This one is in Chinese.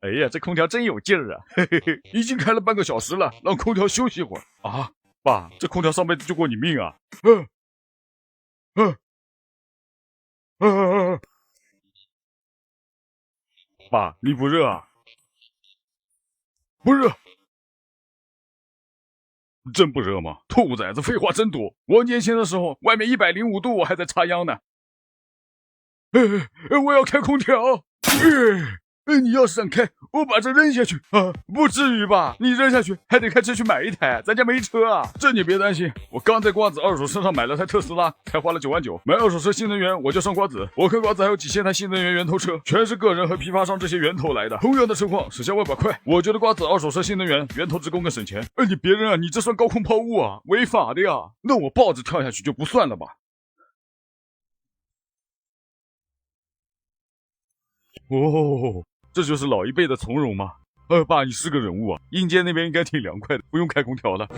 哎呀，这空调真有劲儿啊！嘿嘿嘿，已经开了半个小时了，让空调休息一会儿啊！爸，这空调上辈子救过你命啊！嗯嗯嗯，爸，你不热啊？不热，真不热吗？兔崽子，废话真多！我年轻的时候，外面105度，我还在插秧呢。我要开空调。你要是让开，我把这扔下去啊！不至于吧？你扔下去还得开车去买一台，咱家没车啊！这你别担心，我刚在瓜子二手车上买了台特斯拉，才花了9万9。买二手车新能源我就上瓜子，我和瓜子还有几千台新能源源头车，全是个人和批发商这些源头来的。同样的车况，省下万把块。我觉得瓜子二手车新能源源头职工更省钱。你别扔啊，你这算高空抛物啊，违法的呀！那我抱着跳下去就不算了吧？哦。这就是老一辈的从容吗？爸，你是个人物啊！阴间那边应该挺凉快的，不用开空调了。